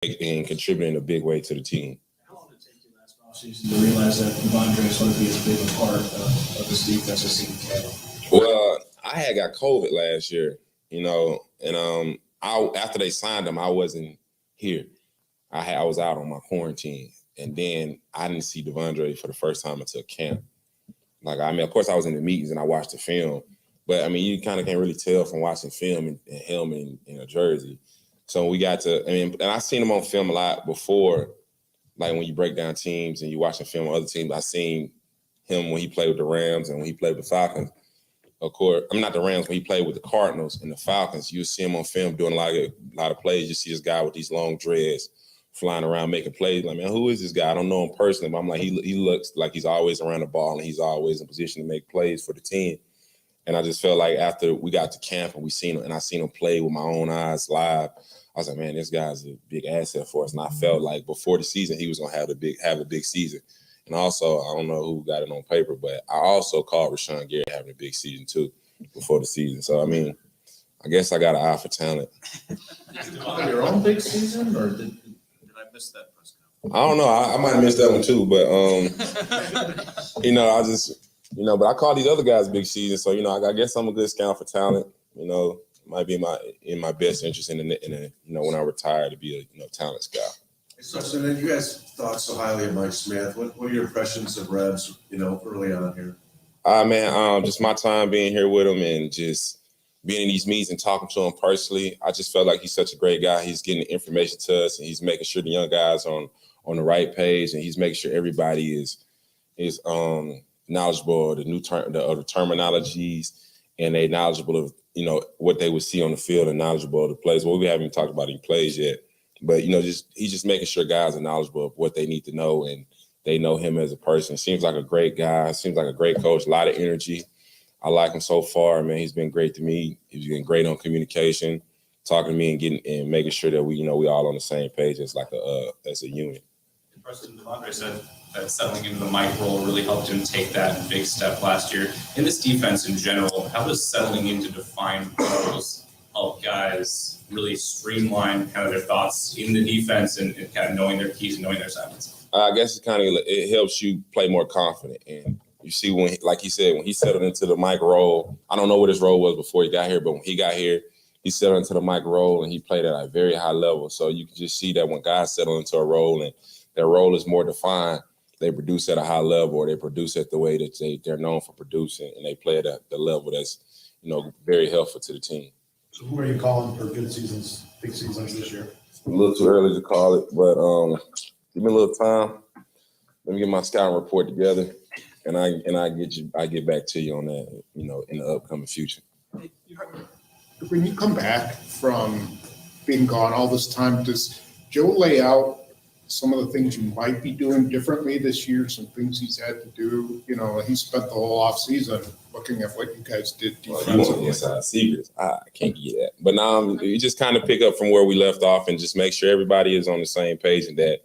and contributing in a big way to the team. How long did it take you last offseason to realize that Devondre is going to be as big a part of this defense as he can? Well, I had got COVID last year, and after they signed him, I wasn't here. I was out on my quarantine, and then I didn't see Devondre for the first time until camp. Of course, I was in the meetings and I watched the film, but you kind of can't really tell from watching film and him in a jersey. So we got to, and I seen him on film a lot before, like when you break down teams and you watch the film on other teams. I seen him when he played with the Rams and when he played with the Falcons. Of course, I'm not the Rams, when he played with the Cardinals and the Falcons. You see him on film doing a lot of plays. You see this guy with these long dreads flying around making plays. Like, man, who is this guy? I don't know him personally, but I'm like, he looks like he's always around the ball and he's always in position to make plays for the team. And I just felt like after we got to camp and I seen him play with my own eyes live, I was like, man, this guy's a big asset for us. And I felt like before the season, he was going to have a big season. And also, I don't know who got it on paper, but I also called Rashawn Gary having a big season too before the season. So, I guess I got an eye for talent. Your own big season, or did I miss that press conference? I don't know. I might have missed that one too, but I just, but I call these other guys big season. So, I guess I'm a good scout for talent. Might be in my best interest in when I retire to be a talent scout. So then you guys thought so highly of Mike Smith. What are your impressions of Rebs, early on here? Just my time being here with him and just being in these meetings and talking to him personally. I just felt like he's such a great guy. He's getting the information to us and he's making sure the young guys are on the right page, and he's making sure everybody is knowledgeable of the new terminologies, and they knowledgeable of what they would see on the field and knowledgeable of the plays. Well, we haven't even talked about any plays yet. But, he's just making sure guys are knowledgeable of what they need to know and they know him as a person. Seems like a great guy. Seems like a great coach. A lot of energy. I like him so far, man. He's been great to me. He's been great on communication, talking to me and making sure that we all on the same page as a unit. President Devondre said that settling into the Mike role really helped him take that big step last year. In this defense in general, how does settling into defined roles help guys really streamline kind of their thoughts in the defense and kind of knowing their keys and knowing their assignments? I guess it helps you play more confident. And you see when, like he said, when he settled into the Mike role, I don't know what his role was before he got here, but when he got here, he settled into the Mike role and he played at a very high level. So you can just see that when guys settle into a role and their role is more defined, they produce at a high level, or they produce at the way that they're known for producing, and they play at the level that's, very helpful to the team. So who are you calling for good seasons, big seasons this year? A little too early to call it, but give me a little time. Let me get my scouting report together, and I get back to you on that, in the upcoming future. When you come back from being gone all this time, does Joe lay out some of the things you might be doing differently this year, some things he's had to do? He spent the whole off season looking at what you guys did defensively. You want inside secrets? I can't get that. But now you just kind of pick up from where we left off and just make sure everybody is on the same page and that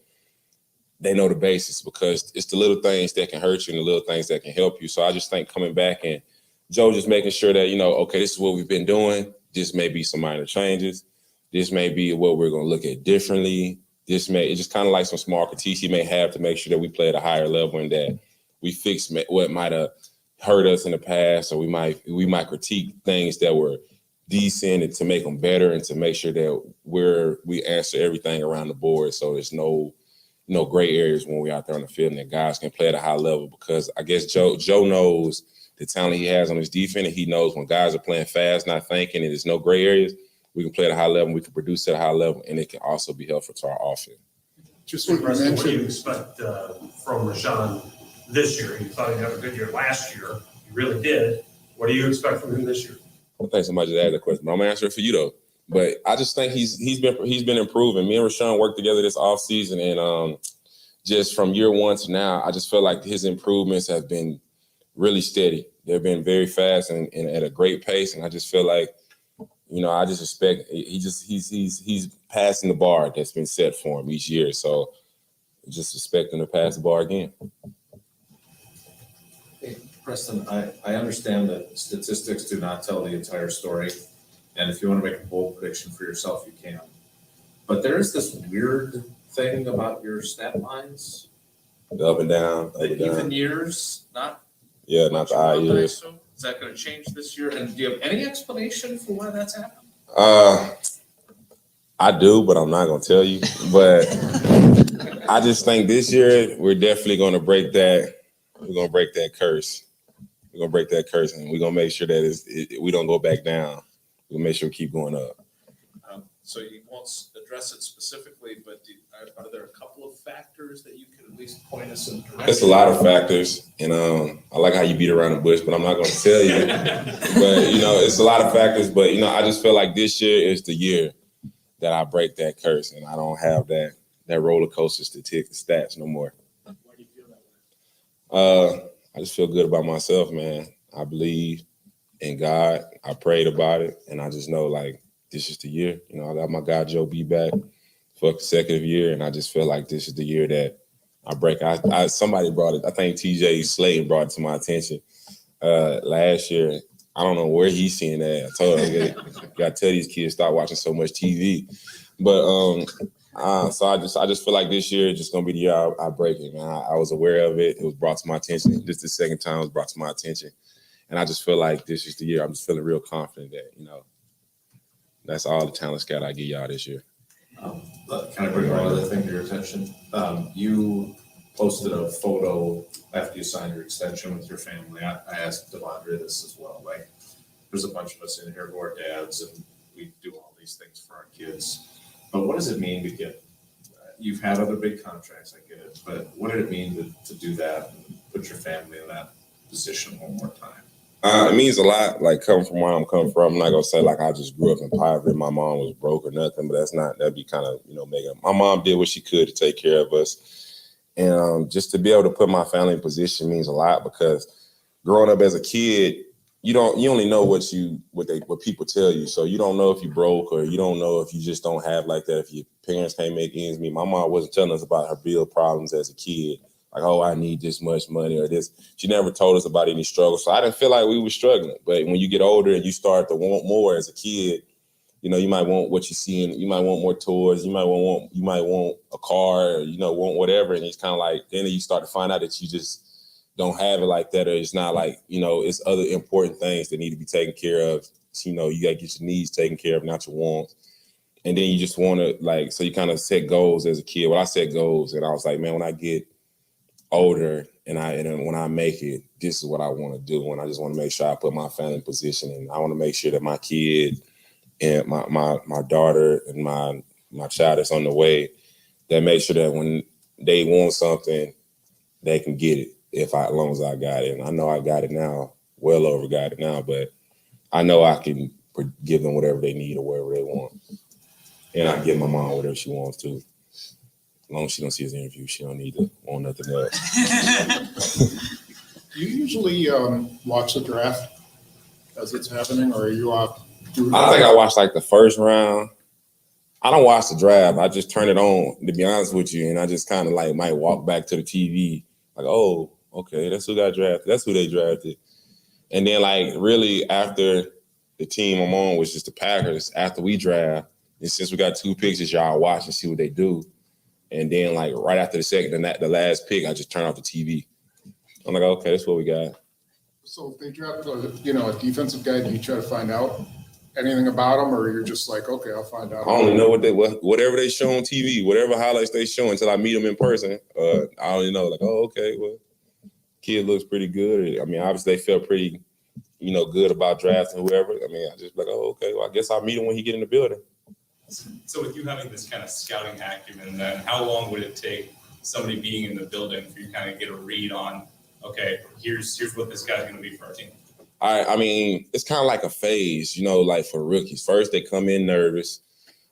they know the basics, because it's the little things that can hurt you and the little things that can help you. So I just think coming back and Joe just making sure that, okay, this is what we've been doing. This may be some minor changes. This may be what we're going to look at differently. It's just kind of like some small critiques he may have to make sure that we play at a higher level and that we fix what might have hurt us in the past, or we might critique things that were decent and to make them better and to make sure that we answer everything around the board, so there's no gray areas when we're out there on the field and that guys can play at a high level. Because I guess Joe knows the talent he has on his defense, and he knows when guys are playing fast, not thinking, and there's no gray areas, we can play at a high level, we can produce at a high level, and it can also be helpful to our offense. Just what you What do mentioned, you expect from Rashawn this year? You thought he'd have a good year last year. He really did. What do you expect from him this year? I think somebody just asked that question, but I'm gonna answer it for you though. But I just think he's been improving. Me and Rashawn worked together this offseason, and just from year one to now, I just feel like his improvements have been really steady. They've been very fast and at a great pace, and I just feel like, I just expect he's passing the bar that's been set for him each year. So just expect him to pass the bar again. Hey, Preston, I understand that statistics do not tell the entire story. And if you want to make a bold prediction for yourself, you can. But there's this weird thing about your stat lines. The up and down, up The and down. even years, not Yeah, not the odd years. Is that gonna change this year? And do you have any explanation for why that's happened? I do, but I'm not gonna tell you. But I just think this year we're definitely gonna break that. We're gonna break that curse. We're gonna break that curse, and we're gonna make sure that we don't go back down. We'll make sure we keep going up. So you won't address it specifically, but are there a couple of factors that you can at least point us in direction? It's a lot of factors, and I like how you beat around the bush, but I'm not gonna tell you. But it's a lot of factors. But I just feel like this year is the year that I break that curse, and I don't have that roller coaster stats no more. Why do you feel that way? I just feel good about myself, man. I believe in God. I prayed about it, and I just know like this is the year. I got my guy Joe B back for a consecutive year, and I just feel like this is the year that I break. Somebody brought it. I think TJ Slayton brought it to my attention last year. I don't know where he's seeing that. I told him, got to tell these kids stop watching so much TV. But so I just feel like this year is just gonna be the year I break it, man. I was aware of it. It was brought to my attention. This is the second time it was brought to my attention, and I just feel like this is the year. I'm just feeling real confident that that's all the talent scout I give y'all this year. Can I bring one other thing to your attention? You posted a photo after you signed your extension with your family. I asked Devondre this as well. Like, there's a bunch of us in here who are dads, and we do all these things for our kids. But what does it mean to get? You've had other big contracts, I get it. But what did it mean to do that and put your family in that position one more time? It means a lot, like coming from where I'm coming from. I'm not gonna say like I just grew up in poverty. My mom was broke or nothing, but that'd be kind of making. My mom did what she could to take care of us, and just to be able to put my family in position means a lot because growing up as a kid, you only know what people tell you. So you don't know if you broke or you don't know if you just don't have like that. If your parents can't make ends meet. My mom wasn't telling us about her bill problems as a kid. Like, oh, I need this much money or this. She never told us about any struggles. So I didn't feel like we were struggling. But when you get older and you start to want more as a kid, you might want what you see, and you might want more toys. You might want a car, or, want whatever. And it's kind of like, then you start to find out that you just don't have it like that. Or it's not like, it's other important things that need to be taken care of. So, you got to get your needs taken care of, not your wants. And then you just want to so you kind of set goals as a kid. Well, I set goals and I was like, man, when I get older and when I make it, this is what I want to do. And I just want to make sure I put my family in position, and I want to make sure that my kid and my daughter and my child that's on the way, that make sure that when they want something, they can get it as long as I got it. And I know I got it now, well over got it now, but I know I can give them whatever they need or whatever they want. And I give my mom whatever she wants to. As long as she don't see his interview, she don't need to want nothing else. You usually watch the draft as it's happening, or are you off? I think I watched like the first round. I don't watch the draft. I just turn it on, to be honest with you, and I just kind of like might walk back to the TV, like, oh, okay, that's who got drafted. That's who they drafted. And then like really after the team I'm on, which is the Packers, after we draft, and since we got 2 picks, y'all watch and see what they do. And then like right after the last pick, I just turn off the TV. I'm like, okay, that's what we got. So if they draft a defensive guy, do you try to find out anything about him, or you're just like, okay, I'll find out? I only know whatever they show on TV, whatever highlights they show until I meet them in person. I only know like, oh, okay, well, kid looks pretty good. I mean, obviously they felt pretty, good about drafting whoever. I mean, I just like, oh, okay, well, I guess I'll meet him when he get in the building. So with you having this kind of scouting acumen, then how long would it take somebody being in the building for you kind of get a read on, okay, here's what this guy's going to be for our team? I mean, it's kind of like a phase, like for rookies. First, they come in nervous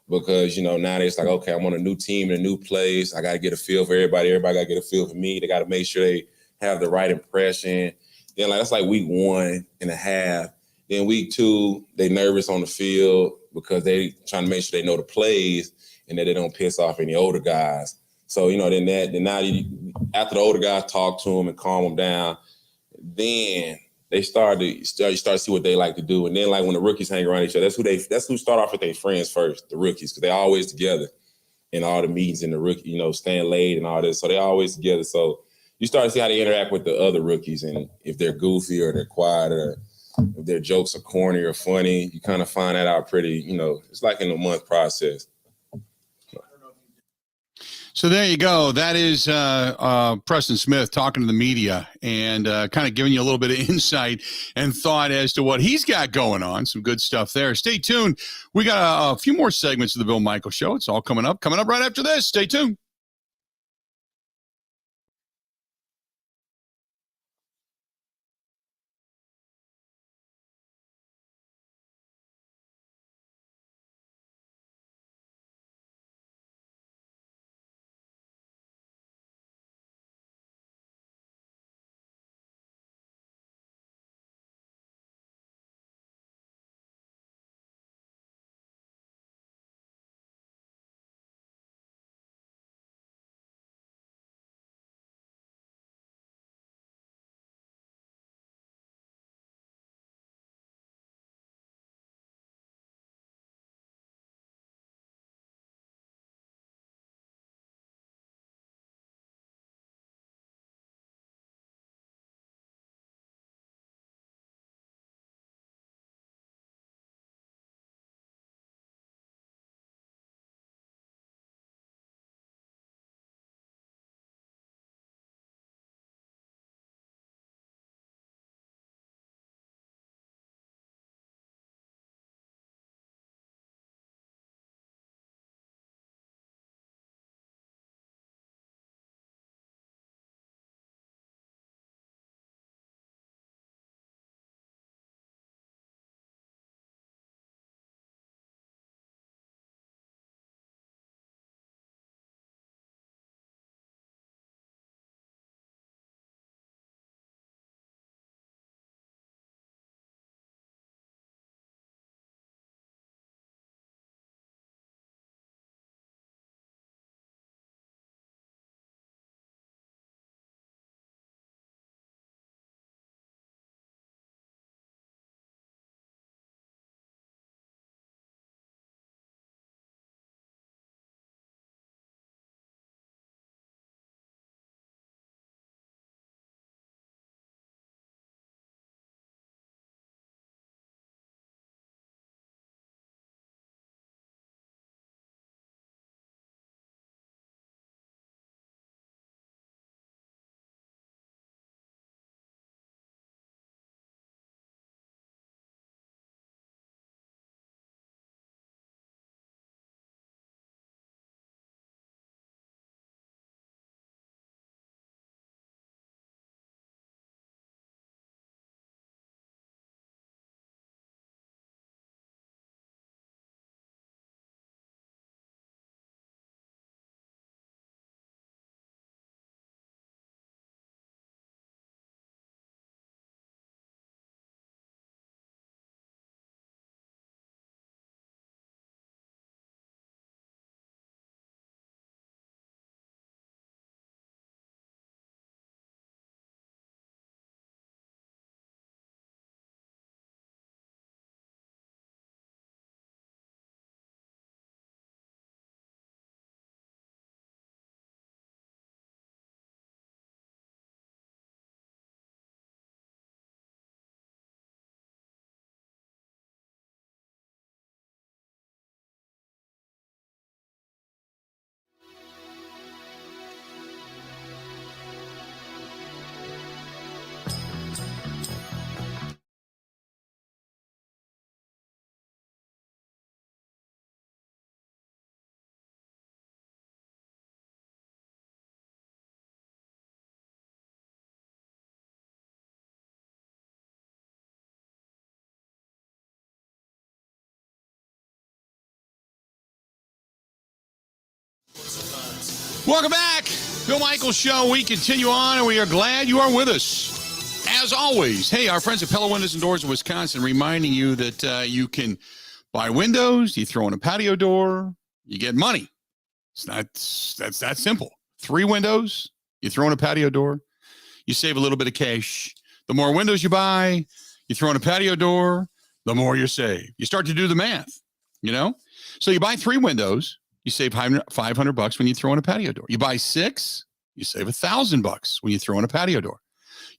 because, now it's like, okay, I'm on a new team in a new place. I got to get a feel for everybody. Everybody got to get a feel for me. They got to make sure they have the right impression. Then that's like week 1.5. Then week 2, they nervous on the field because they trying to make sure they know the plays and that they don't piss off any older guys. So, then after the older guys talk to them and calm them down, then they start to see what they like to do. And then like when the rookies hang around each other, that's who start off with their friends first, the rookies, because they're always together. in all the meetings and the rookie, staying late and all this. So they're always together. So you start to see how they interact with the other rookies, and if they're goofy or they're quiet or if their jokes are corny or funny, you kind of find that out pretty, it's like in a month process. So there you go. That is Preston Smith talking to the media and kind of giving you a little bit of insight and thought as to what he's got going on. Some good stuff there. Stay tuned. We got a few more segments of the Bill Michaels Show. It's all coming up right after this. Stay tuned. Welcome back. Bill Michaels Show. We continue on, and we are glad you are with us. As always, hey, our friends at Pella Windows and Doors of Wisconsin reminding you that you can buy windows, you throw in a patio door, you get money. That's that simple. 3 windows, you throw in a patio door, you save a little bit of cash. The more windows you buy, you throw in a patio door, the more you save. You start to do the math, So you buy 3 windows, you save $500 when you throw in a patio door. You buy 6, you save $1,000 when you throw in a patio door.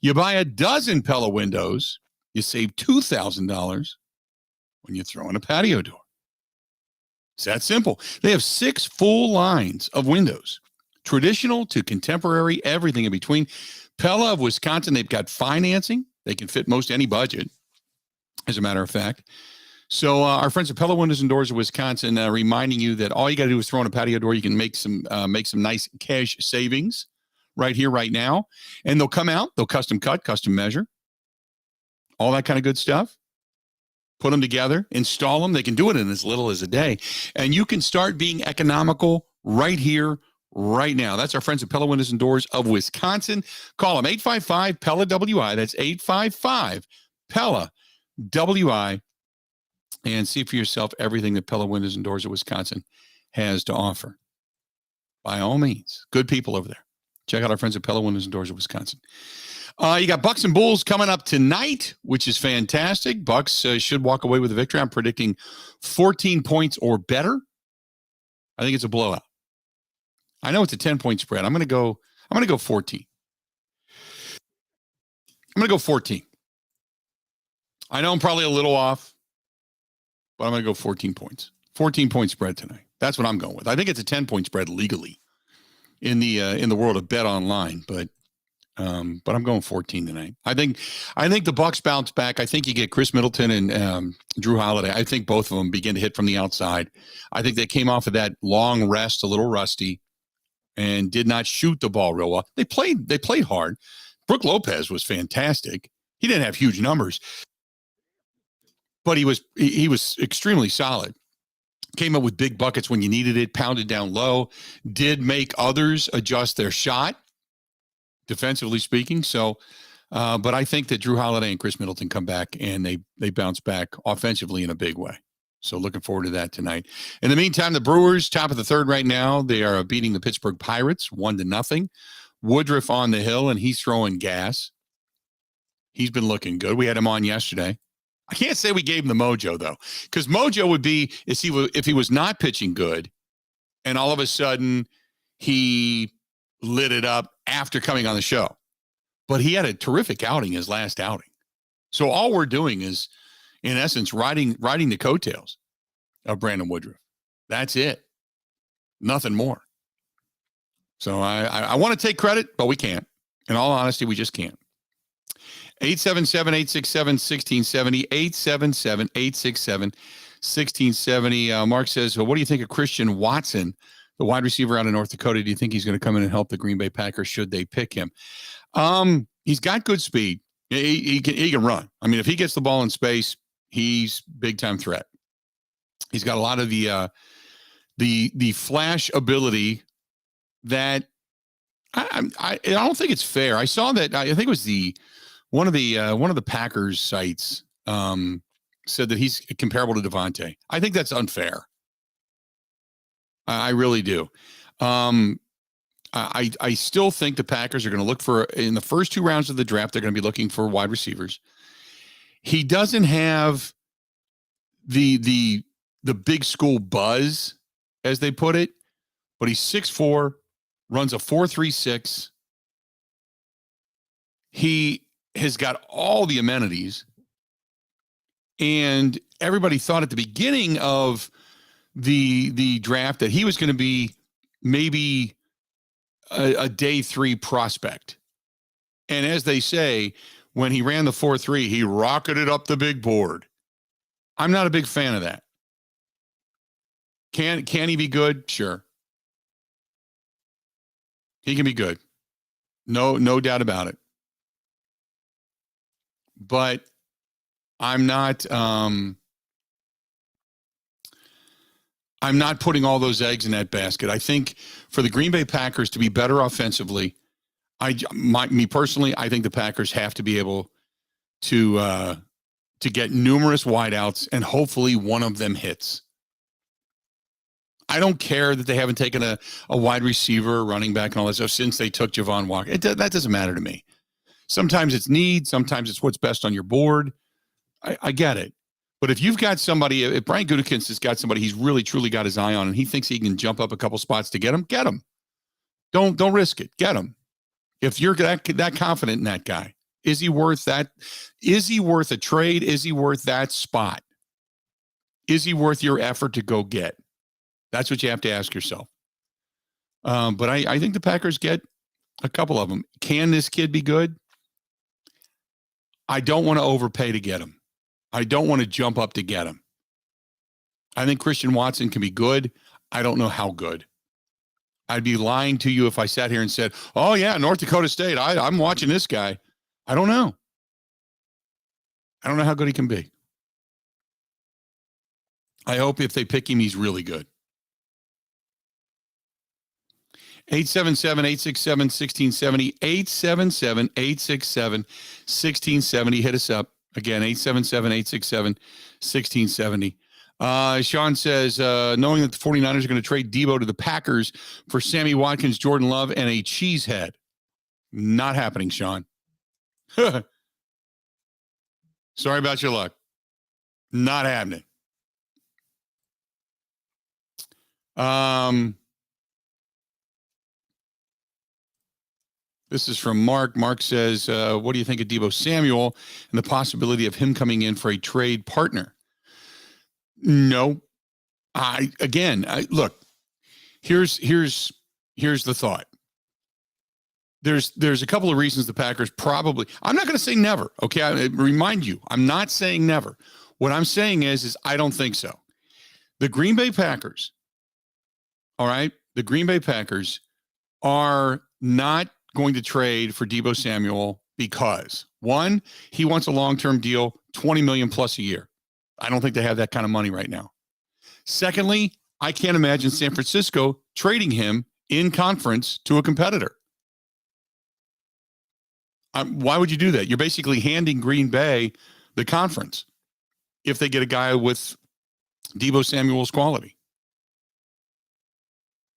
You buy a dozen Pella windows, you save $2,000 when you throw in a patio door. It's that simple. They have 6 full lines of windows, traditional to contemporary, everything in between. Pella of Wisconsin, they've got financing. They can fit most any budget, as a matter of fact. So our friends at Pella Windows and Doors of Wisconsin, reminding you that all you got to do is throw in a patio door. You can make some nice cash savings right here, right now. And they'll come out, they'll custom cut, custom measure, all that kind of good stuff. Put them together, install them. They can do it in as little as a day. And you can start being economical right here, right now. That's our friends at Pella Windows and Doors of Wisconsin. Call them 855-PELLA-WI. That's 855-PELLA-WI. And see for yourself everything that Pella Windows and Doors of Wisconsin has to offer. By all means, good people over there. Check out our friends at Pella Windows and Doors of Wisconsin. You got Bucks and Bulls coming up tonight, which is fantastic. Bucks should walk away with a victory. I'm predicting 14 points or better. I think it's a blowout. I know it's a 10-point spread. I'm going to go 14. I'm going to go 14. I know I'm probably a little off, but I'm going to go 14 points. 14-point spread tonight. That's what I'm going with. I think it's a 10-point spread legally in the world of bet online, but I'm going 14 tonight. I think the Bucks bounce back. I think you get Chris Middleton and Drew Holiday. I think both of them begin to hit from the outside. I think they came off of that long rest a little rusty and did not shoot the ball real well. They played hard. Brook Lopez was fantastic. He didn't have huge numbers, but he was extremely solid. Came up with big buckets when you needed it, pounded down low, did make others adjust their shot, defensively speaking. So, but I think that Drew Holiday and Chris Middleton come back and they bounce back offensively in a big way. So looking forward to that tonight. In the meantime, the Brewers, top of the third right now, they are beating the Pittsburgh Pirates 1-0. Woodruff on the hill, and he's throwing gas. He's been looking good. We had him on yesterday. I can't say we gave him the mojo, though, because mojo would be if he was not pitching good and all of a sudden he lit it up after coming on the show. But he had a terrific outing, his last outing. So all we're doing is, in essence, riding the coattails of Brandon Woodruff. That's it. Nothing more. So I want to take credit, but we can't. In all honesty, we just can't. 877-867-1670, 877-867-1670. Mark says, well, what do you think of Christian Watson, the wide receiver out of North Dakota? Do you think he's going to come in and help the Green Bay Packers should they pick him? He's got good speed. He can run. I mean, if he gets the ball in space, he's big-time threat. He's got a lot of the flash ability that I don't think it's fair. I saw that. I think it was one of the Packers sites said that he's comparable to Devontae. I think that's unfair. I really do. I still think the Packers are going to look for, in the first 2 rounds of the draft, they're going to be looking for wide receivers. He doesn't have the big school buzz, as they put it, but he's 6'4", runs a 4.36. He has got all the amenities, and everybody thought at the beginning of the draft that he was going to be maybe a day 3 prospect. And as they say, when he ran the 4.3, he rocketed up the big board. I'm not a big fan of that. Can he be good? Sure. He can be good. No doubt about it. But I'm not putting all those eggs in that basket. I think for the Green Bay Packers to be better offensively, me personally, I think the Packers have to be able to get numerous wideouts, and hopefully one of them hits. I don't care that they haven't taken a wide receiver, running back, and all that stuff since they took Javon Walker. That doesn't matter to me. Sometimes it's need, sometimes it's what's best on your board. I get it. But if you've got somebody, if Brian Gutekunst has got somebody he's really truly got his eye on, and he thinks he can jump up a couple spots to get him, get him. Don't risk it. Get him. If you're that confident in that guy, is he worth that? Is he worth a trade? Is he worth that spot? Is he worth your effort to go get? That's what you have to ask yourself. But I think the Packers get a couple of them. Can this kid be good? I don't want to overpay to get him. I don't want to jump up to get him. I think Christian Watson can be good. I don't know how good. I'd be lying to you if I sat here and said, oh, yeah, North Dakota State, I'm watching this guy. I don't know. I don't know how good he can be. I hope if they pick him, he's really good. 877-867-1670, 877-867-1670. Hit us up. Again, 877-867-1670. Sean says, knowing that the 49ers are going to trade Debo to the Packers for Sammy Watkins, Jordan Love, and a cheesehead. Not happening, Sean. Sorry about your luck. Not happening. This is from Mark. Mark says, what do you think of Debo Samuel and the possibility of him coming in for a trade partner? No. Look, here's the thought. There's a couple of reasons the Packers probably, I'm not going to say never. Okay. I remind you, I'm not saying never. What I'm saying is I don't think so. The Green Bay Packers, all right. The Green Bay Packers are not going to trade for Debo Samuel because, one, he wants a long-term deal, $20 million plus a year. I don't think they have that kind of money right now. Secondly, I can't imagine San Francisco trading him in conference to a competitor. Why would you do that? You're basically handing Green Bay the conference if they get a guy with Debo Samuel's quality.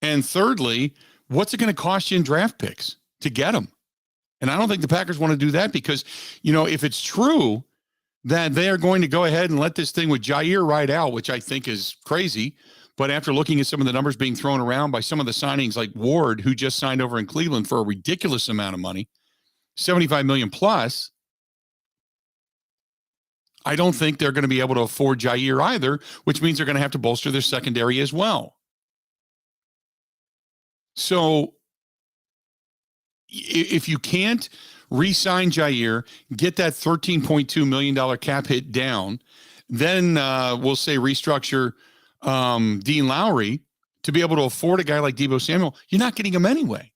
And thirdly, what's it going to cost you in draft picks to get him? And I don't think the Packers want to do that because, if it's true that they are going to go ahead and let this thing with Jair ride out, which I think is crazy. But after looking at some of the numbers being thrown around by some of the signings like Ward, who just signed over in Cleveland for a ridiculous amount of money, $75 million plus, I don't think they're going to be able to afford Jair either, which means they're going to have to bolster their secondary as well. So if you can't re-sign Jair, get that $13.2 million cap hit down, then we'll say restructure Dean Lowry to be able to afford a guy like Debo Samuel. You're not getting him anyway.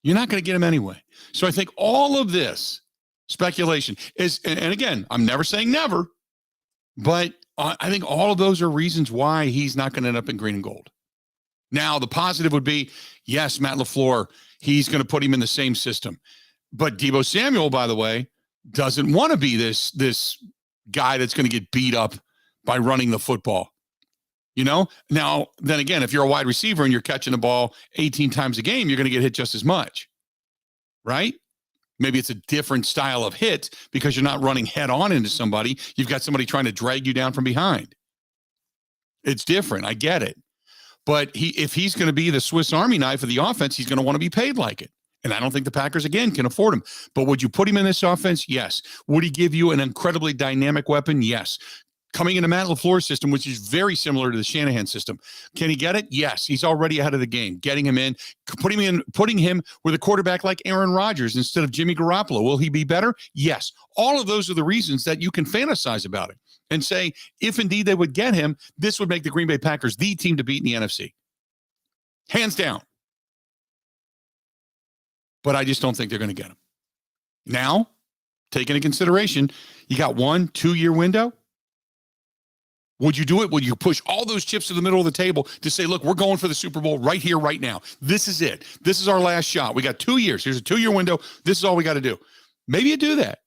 You're not going to get him anyway. So I think all of this speculation is, and again, I'm never saying never, but I think all of those are reasons why he's not going to end up in green and gold. Now, the positive would be, yes, Matt LaFleur, he's going to put him in the same system. But Debo Samuel, by the way, doesn't want to be this guy that's going to get beat up by running the football. Now, then again, if you're a wide receiver and you're catching the ball 18 times a game, you're going to get hit just as much, right? Maybe it's a different style of hit because you're not running head on into somebody. You've got somebody trying to drag you down from behind. It's different. I get it. But if he's going to be the Swiss Army knife of the offense, he's going to want to be paid like it. And I don't think the Packers, again, can afford him. But would you put him in this offense? Yes. Would he give you an incredibly dynamic weapon? Yes. Coming into Matt LaFleur's system, which is very similar to the Shanahan system. Can he get it? Yes. He's already ahead of the game. Getting him in, putting him with a quarterback like Aaron Rodgers instead of Jimmy Garoppolo. Will he be better? Yes. All of those are the reasons that you can fantasize about it and say, if indeed they would get him, this would make the Green Bay Packers the team to beat in the NFC. Hands down. But I just don't think they're going to get him. Now, take into consideration, you got 1-2 year window. Would you do it? Would you push all those chips to the middle of the table to say, look, we're going for the Super Bowl right here, right now. This is it. This is our last shot. We got 2 years. Here's a 2 year window. This is all we got to do. Maybe you do that.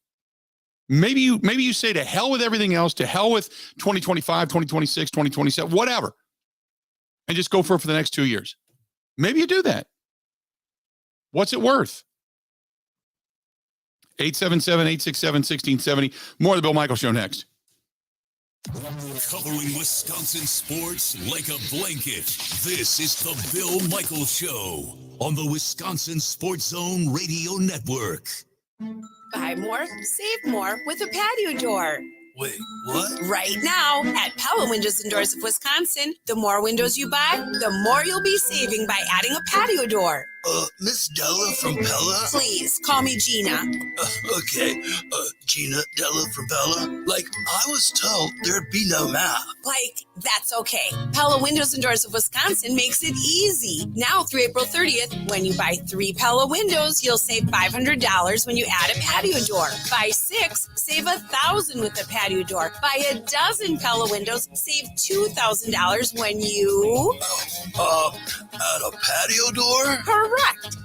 Maybe you say to hell with everything else, to hell with 2025, 2026, 2027, whatever, and just go for it for the next 2 years. Maybe you do that. What's it worth? 877-867-1670. More of the Bill Michaels Show next. Covering Wisconsin sports like a blanket, this is the Bill Michaels Show on the Wisconsin Sports Zone Radio Network. Buy more, save more with a patio door. Wait, what? Right now, at Pella Windows and Doors of Wisconsin, the more windows you buy, the more you'll be saving by adding a patio door. Miss Della from Pella? Please, call me Gina. Okay, Gina, Della from Pella? Like, I was told there'd be no map. Like, that's okay. Pella Windows and Doors of Wisconsin makes it easy. Now through April 30th, when you buy 3 Pella windows, you'll save $500 when you add a patio door. Buy 6, save $1,000 with a patio door. Buy a dozen Pella windows, save $2,000 when you... Add a patio door? Correct.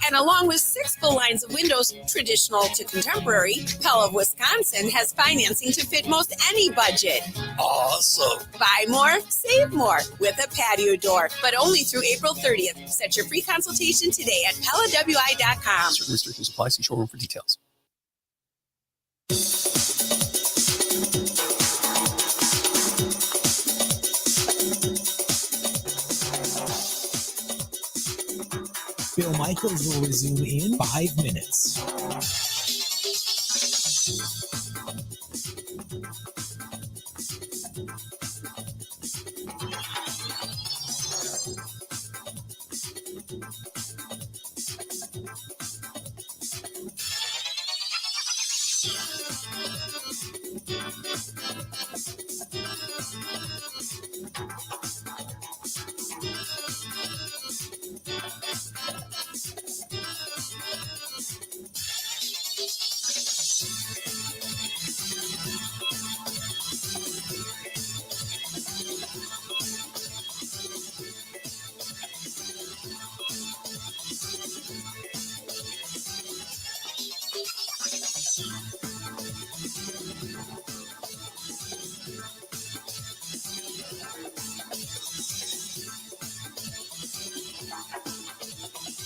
And along with 6 full lines of windows, traditional to contemporary, Pella of Wisconsin has financing to fit most any budget. Awesome. Buy more, save more with a patio door, but only through April 30th. Set your free consultation today at PellaWI.com. Certain restrictions apply. See showroom for details. Bill Michaels will resume in 5 minutes.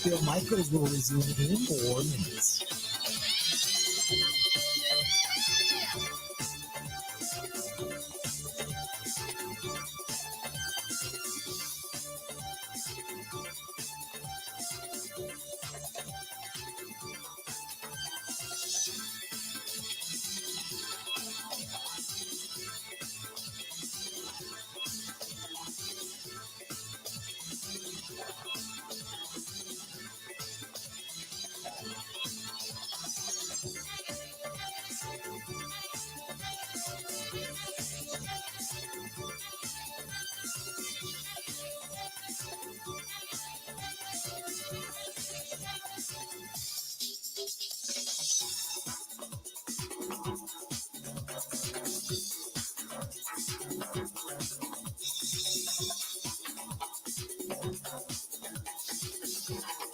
Bill Michaels will resume in 4 minutes.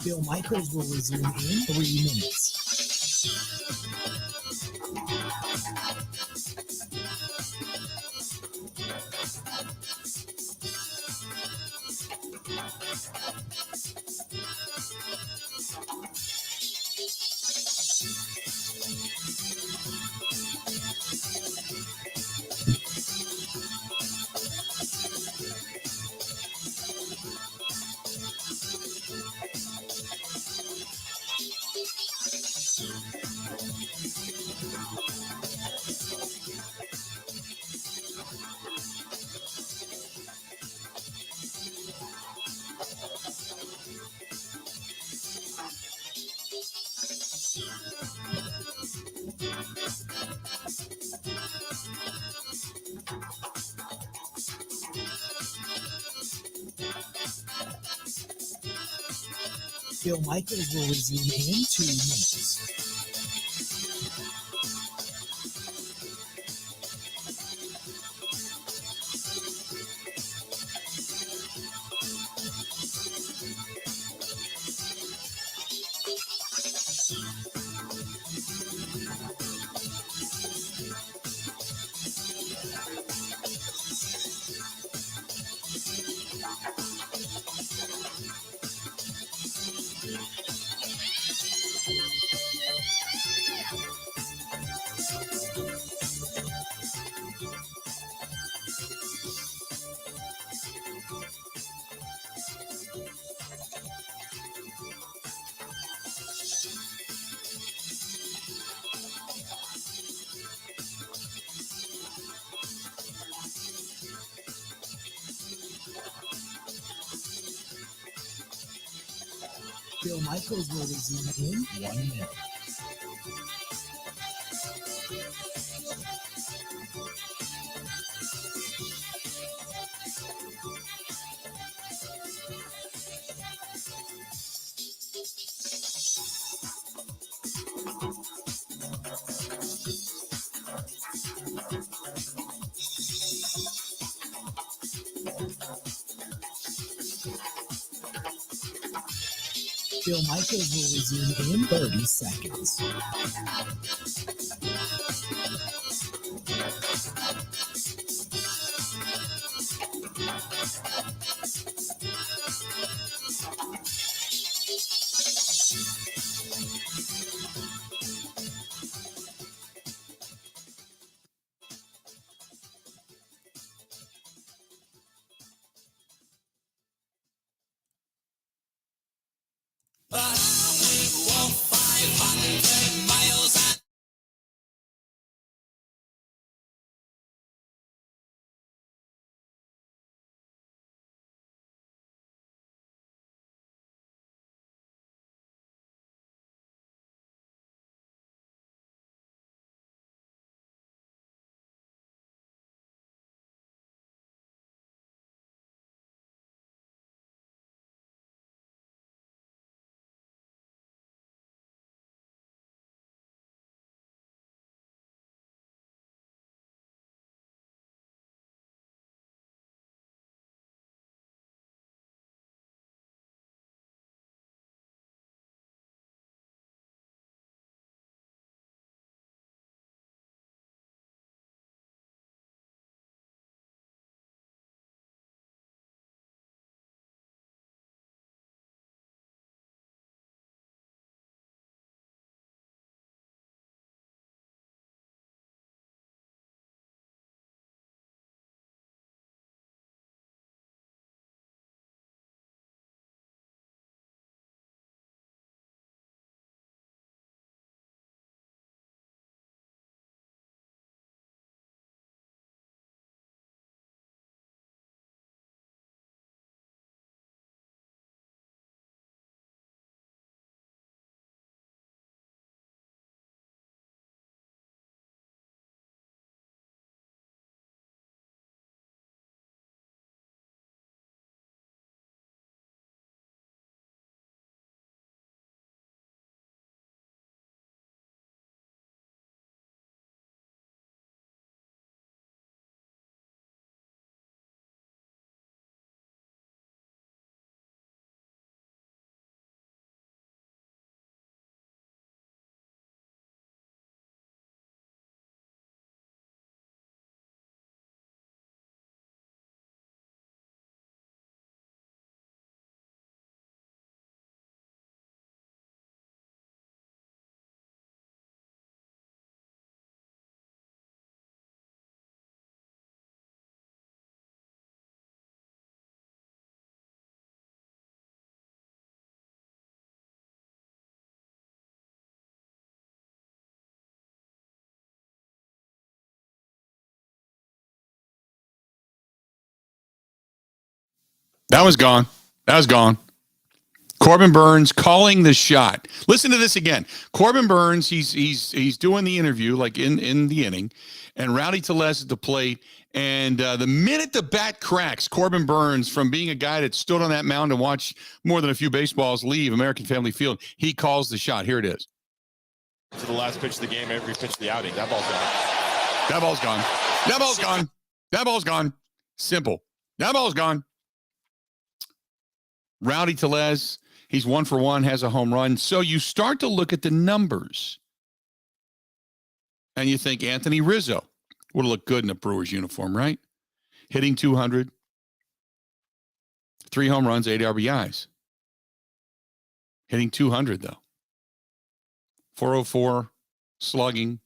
Bill Michaels will resume in 3 minutes. Bill Michaels will resume in 2 minutes. Bill Michaels will resume in 1 minute. Bill Michaels will resume in 30 seconds. That was gone. That was gone. Corbin Burns calling the shot. Listen to this again. Corbin Burns, he's doing the interview like in the inning, and Rowdy Tellez at the plate. And the minute the bat cracks, Corbin Burns, from being a guy that stood on that mound and watched more than a few baseballs leave American Family Field, he calls the shot. Here it is. To the last pitch of the game, every pitch of the outing. That ball's gone. That ball's gone. That ball's gone. That ball's gone. Simple. That ball's gone. Rowdy Tellez, he's 1 for 1, has a home run. So you start to look at the numbers, and you think Anthony Rizzo would look good in a Brewers uniform, right? Hitting 200, 3 home runs, 8 RBIs. Hitting 200, though. 404 slugging,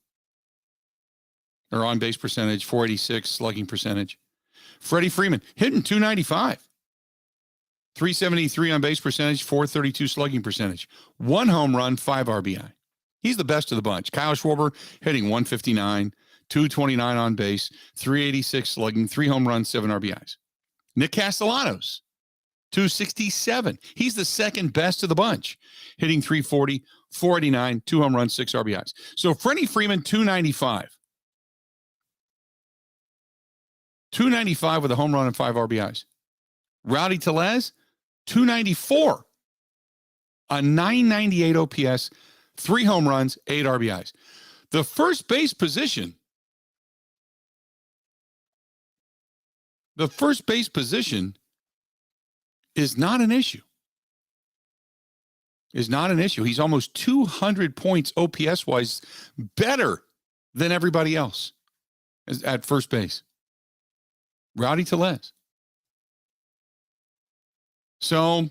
or on-base percentage, 486 slugging percentage. Freddie Freeman hitting 295. 373 on-base percentage, 432 slugging percentage. 1 home run, 5 RBI. He's the best of the bunch. Kyle Schwarber hitting 159, 229 on base, 386 slugging, 3 home runs, 7 RBIs. Nick Castellanos, 267. He's the second best of the bunch, hitting 340, 489, 2 home runs, 6 RBIs. So Freddie Freeman, 295. 295 with a home run and 5 RBIs. Rowdy Tellez, 294. A 998 OPS, 3 home runs, 8 RBIs. The first base position is not an issue. He's almost 200 points OPS-wise better than everybody else at first base. Rowdy Tellez. So,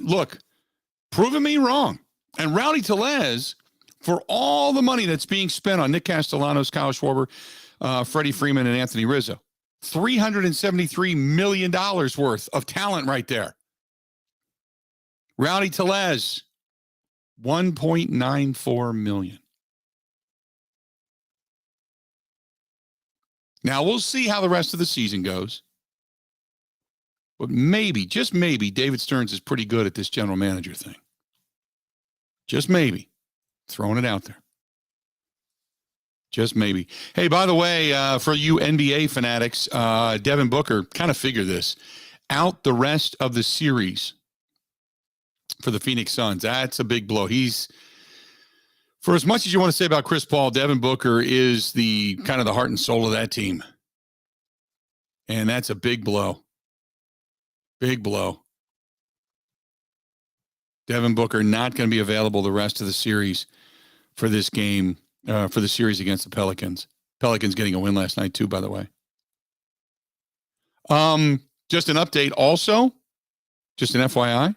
look, proving me wrong. And Rowdy Tellez, for all the money that's being spent on Nick Castellanos, Kyle Schwarber, Freddie Freeman, and Anthony Rizzo, $373 million worth of talent right there. Rowdy Tellez, $1.94 million. Now, we'll see how the rest of the season goes. But maybe, just maybe, David Stearns is pretty good at this general manager thing. Just maybe. Throwing it out there. Just maybe. Hey, by the way, for you NBA fanatics, Devin Booker, kind of figure this, out the rest of the series for the Phoenix Suns. That's a big blow. He's, for as much as you want to say about Chris Paul, Devin Booker is the kind of the heart and soul of that team. And that's a big blow. Big blow. Devin Booker not going to be available the rest of the series for this game, for the series against the Pelicans. Pelicans getting a win last night too, by the way. Just an update also, just an FYI.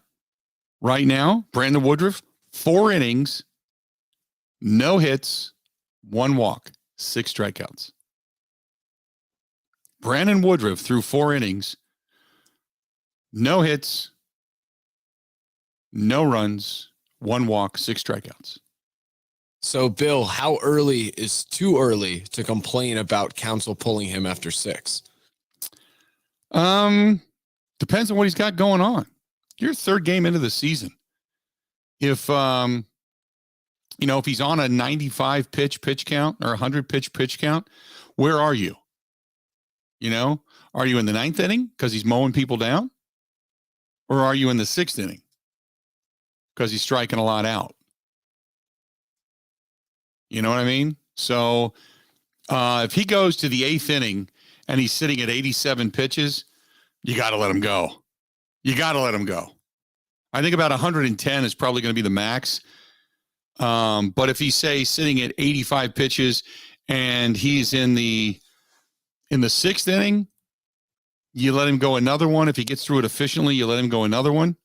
Right now, Brandon Woodruff, 4 innings, no hits, 1 walk, 6 strikeouts. Brandon Woodruff threw 4 innings, no hits, no runs, 1 walk, 6 strikeouts. So, Bill, how early is too early to complain about Counsell pulling him after 6? Depends on what he's got going on. Your 3rd game into the season. If, if he's on a 95 pitch count or 100 pitch count, where are you? Are you in the 9th inning because he's mowing people down? Or are you in the 6th inning because he's striking a lot out? You know what I mean? So if he goes to the 8th inning and he's sitting at 87 pitches, you got to let him go. You got to let him go. I think about 110 is probably going to be the max. But if he's, say, sitting at 85 pitches and he's in the 6th inning, you let him go another one. If he gets through it efficiently, you let him go another one.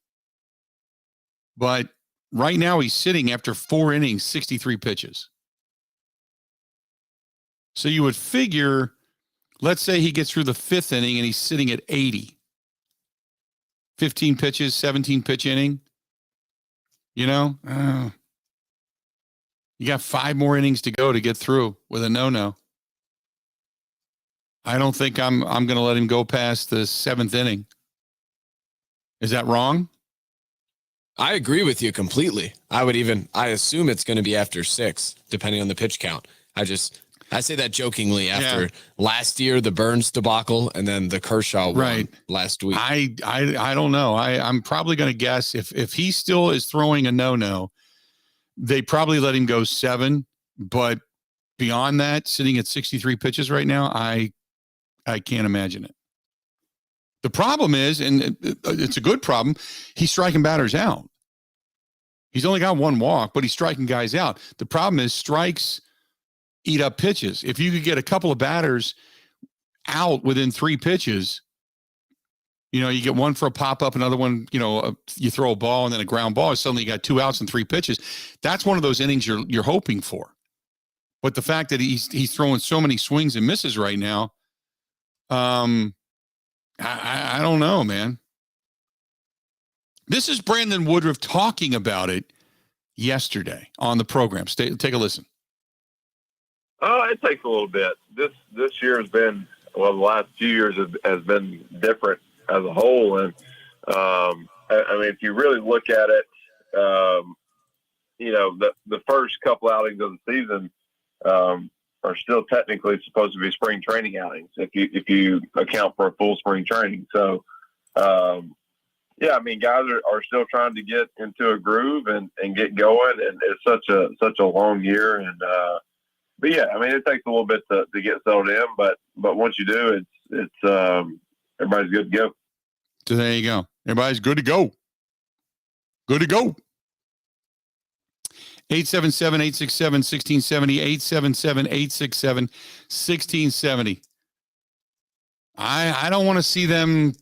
But right now he's sitting after 4 innings, 63 pitches. So you would figure, let's say he gets through the 5th inning and he's sitting at 80. 15 pitches, 17 pitch inning. You got 5 more innings to go to get through with a no-no. I don't think I'm going to let him go past the 7th inning. Is that wrong? I agree with you completely. I assume it's going to be after 6, depending on the pitch count. I say that jokingly after last year, the Burns debacle, and then the Kershaw one last week. I don't know. I'm probably going to guess if he still is throwing a no-no, they probably let him go 7. But beyond that, sitting at 63 pitches right now, I can't imagine it. The problem is, and it's a good problem, he's striking batters out. He's only got 1 walk, but he's striking guys out. The problem is strikes eat up pitches. If you could get a couple of batters out within 3 pitches, you get one for a pop-up, another one, you throw a ball and then a ground ball, suddenly you got 2 outs and 3 pitches. That's one of those innings you're hoping for. But the fact that he's throwing so many swings and misses right now, I don't know, man. This is Brandon Woodruff talking about it yesterday on the program. Take a listen. It takes a little bit. This year has been, the last few years has been different as a whole, and I mean, if you really look at it, the first couple outings of the season are still technically supposed to be spring training outings if you account for a full spring training. So, I mean, guys are still trying to get into a groove and get going, and it's such a long year. And but yeah, I mean, it takes a little bit to get settled in, but once you do, it's everybody's good to go. So there you go. Everybody's good to go. Good to go. 877-867-1670, 877-867-1670. I don't want to see them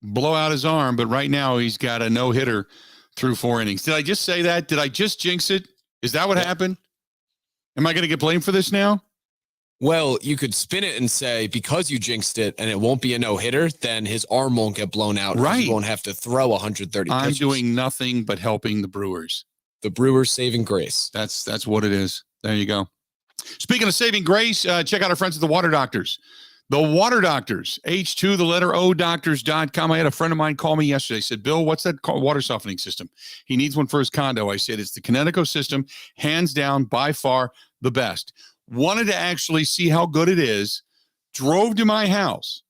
blow out his arm, but right now he's got a no-hitter through 4 innings. Did I just say that? Did I just jinx it? Is that what happened? Am I going to get blamed for this now? Well, you could spin it and say, because you jinxed it and it won't be a no-hitter, then his arm won't get blown out. Right. He won't have to throw 130 I'm pitches. doing nothing but helping the Brewers. The Brewers saving grace. That's what it is. There you go. Speaking of saving grace, check out our friends at the Water Doctors. The Water Doctors, H2, the letter O, doctors.com. I had a friend of mine call me yesterday. He said, Bill, what's that water softening system? He needs one for his condo. I said, it's the Kinetico system, hands down, by far the best. Wanted to actually see how good it is. Drove to my house,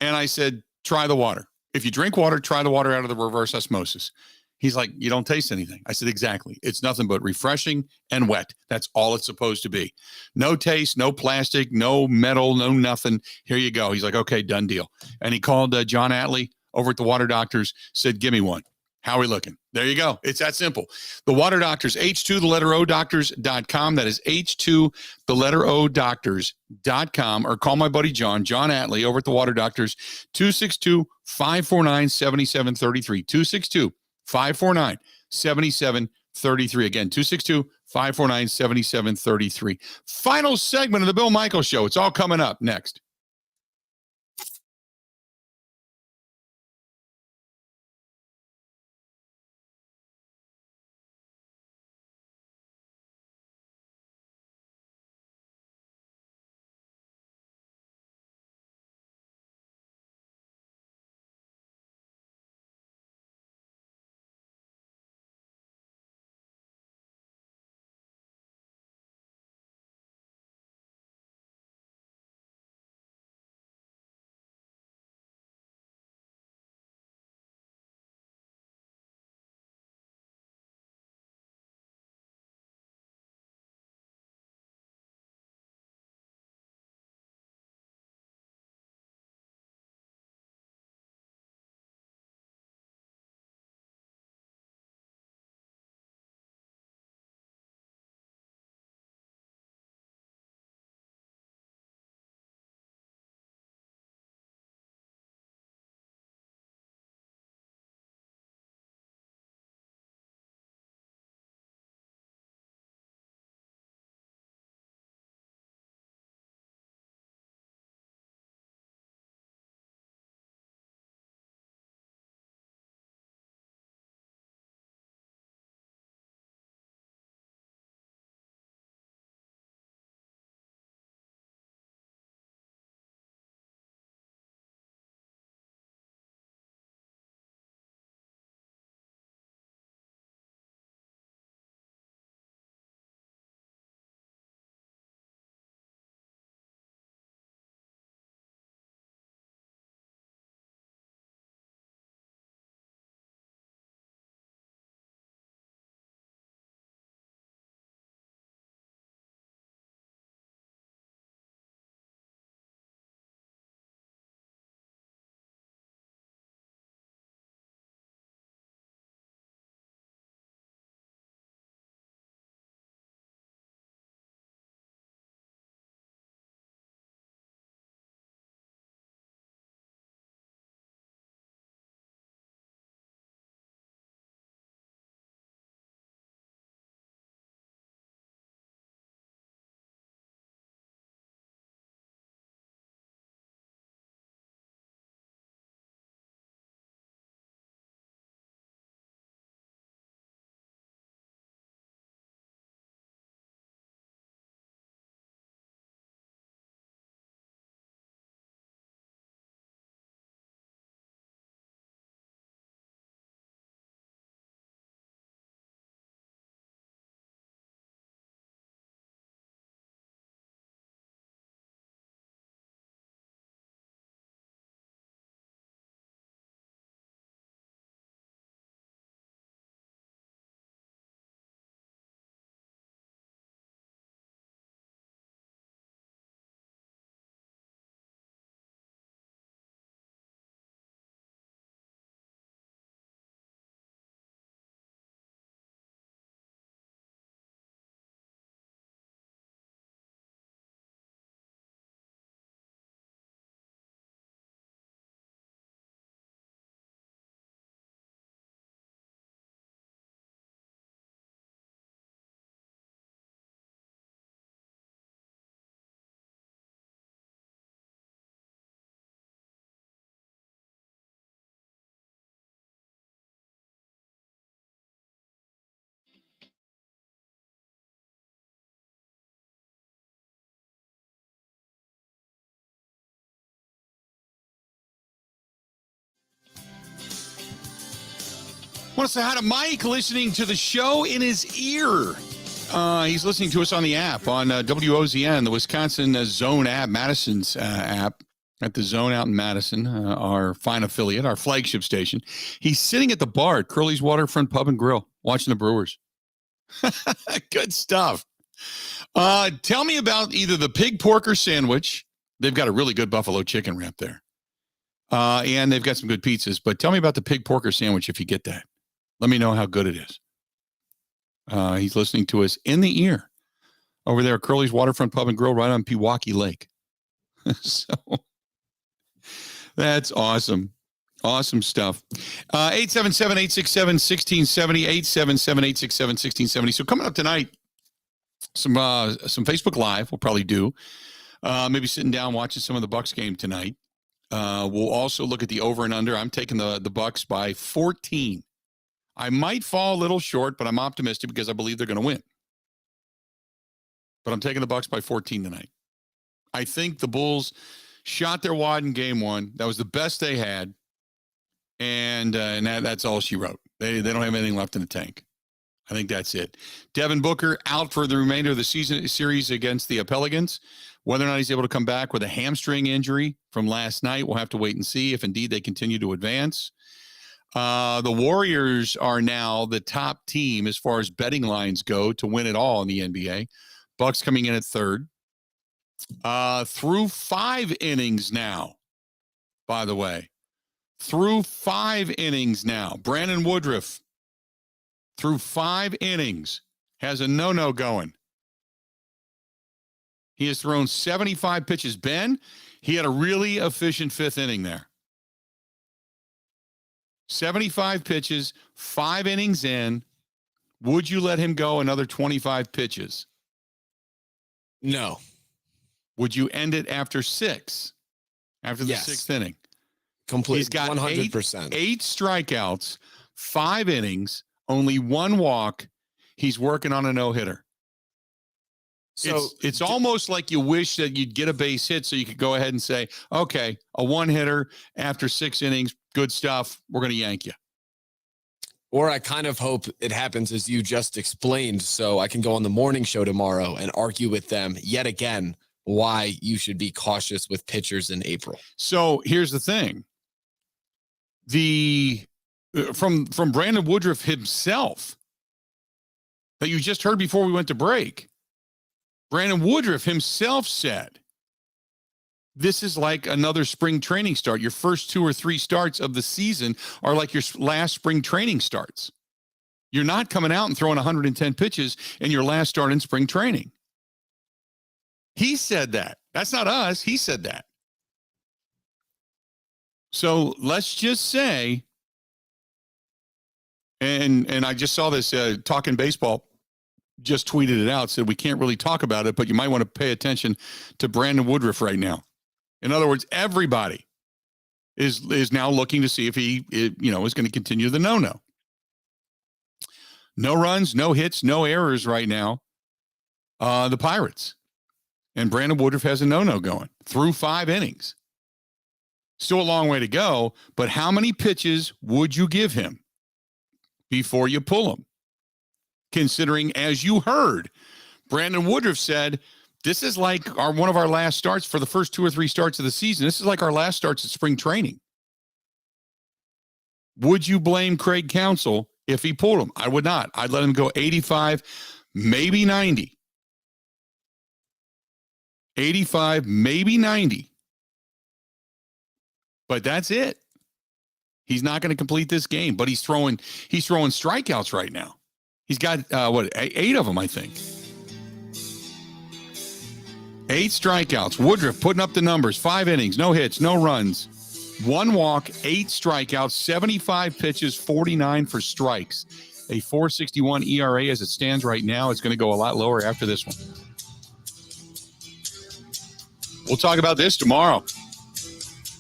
and I said, try the water. If you drink water, try the water out of the reverse osmosis. He's like, you don't taste anything. I said, exactly. It's nothing but refreshing and wet. That's all it's supposed to be. No taste, no plastic, no metal, no nothing. Here you go. He's like, okay, done deal. And he called John Atlee over at the Water Doctors, said, give me one. How are we looking? There you go. It's that simple. The Water Doctors, H2, the letter O, doctors.com. That is H2, the letter O, doctors.com. Or call my buddy John Atlee over at the Water Doctors, 262-549-7733. 262-549-7733. Again, 262-549-7733. Final segment of the Bill Michaels Show. It's all coming up next. Want to say hi to Mike listening to the show in his ear. He's listening to us on the app, on WOZN, the Wisconsin Zone app, Madison's app, at the Zone out in Madison, our fine affiliate, our flagship station. He's sitting at the bar at Curly's Waterfront Pub and Grill, watching the Brewers. Good stuff. Tell me about either the pig porker sandwich. They've got a really good buffalo chicken wrap there. And they've got some good pizzas. But tell me about the pig porker sandwich if you get that. Let me know how good it is. He's listening to us in the ear over there at Curly's Waterfront Pub and Grill right on Pewaukee Lake. So that's awesome. Awesome stuff. 877-867-1670, 877-867-1670. So coming up tonight, some Facebook Live we'll probably do. Maybe sitting down watching some of the Bucks game tonight. We'll also look at the over and under. I'm taking the Bucks by 14. I might fall a little short, but I'm optimistic because I believe they're going to win. But I'm taking the Bucks by 14 tonight. I think the Bulls shot their wad in game one. That was the best they had. And that's all she wrote. They don't have anything left in the tank. I think that's it. Devin Booker out for the remainder of the season series against the Pelicans. Whether or not he's able to come back with a hamstring injury from last night, we'll have to wait and see if indeed they continue to advance. The Warriors are now the top team as far as betting lines go to win it all in the NBA. Bucks coming in at third. Through 5 innings now, by the way. Through 5 innings now. Brandon Woodruff, through 5 innings, has a no-no going. He has thrown 75 pitches. Ben, he had a really efficient 5th inning there. 75 pitches, 5 innings in. Would you let him go another 25 pitches? No. Would you end it after 6? After the 6th inning? Completely. He's got 100%. 8 strikeouts, 5 innings, only 1 walk. He's working on a no-hitter. So it's almost like you wish that you'd get a base hit so you could go ahead and say, okay, a 1-hitter after 6 innings, good stuff. We're going to yank you. Or I kind of hope it happens as you just explained, so I can go on the morning show tomorrow and argue with them yet again why you should be cautious with pitchers in April. So here's the thing. From Brandon Woodruff himself that you just heard before we went to break, Brandon Woodruff himself said, this is like another spring training start. Your first 2 or 3 starts of the season are like your last spring training starts. You're not coming out and throwing 110 pitches in your last start in spring training. He said that. That's not us. He said that. So let's just say, and I just saw this Talking Baseball just tweeted it out, said we can't really talk about it, but you might want to pay attention to Brandon Woodruff right now. In other words, everybody is now looking to see if he is going to continue the no-no. No runs, no hits, no errors right now. The Pirates. And Brandon Woodruff has a no-no going through 5 innings. Still a long way to go, but how many pitches would you give him before you pull him? Considering, as you heard, Brandon Woodruff said, this is like one of our last starts for the first 2 or 3 starts of the season. This is like our last starts at spring training. Would you blame Craig Counsell if he pulled him? I would not. I'd let him go 85, maybe 90. 85, maybe 90. But that's it. He's not going to complete this game, but he's throwing strikeouts right now. He's got 8 of them, I think. 8 strikeouts. Woodruff putting up the numbers. 5 innings, no hits, no runs. 1 walk, 8 strikeouts, 75 pitches, 49 for strikes. A 4.61 ERA as it stands right now. It's going to go a lot lower after this one. We'll talk about this tomorrow.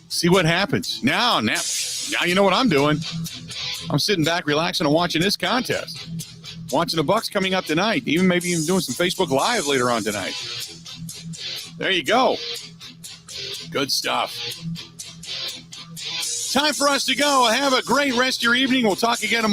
See what happens. Now you know what I'm doing. I'm sitting back, relaxing, and watching this contest. Watching the Bucks coming up tonight. Maybe even doing some Facebook Live later on tonight. There you go. Good stuff. Time for us to go. Have a great rest of your evening. We'll talk again tomorrow.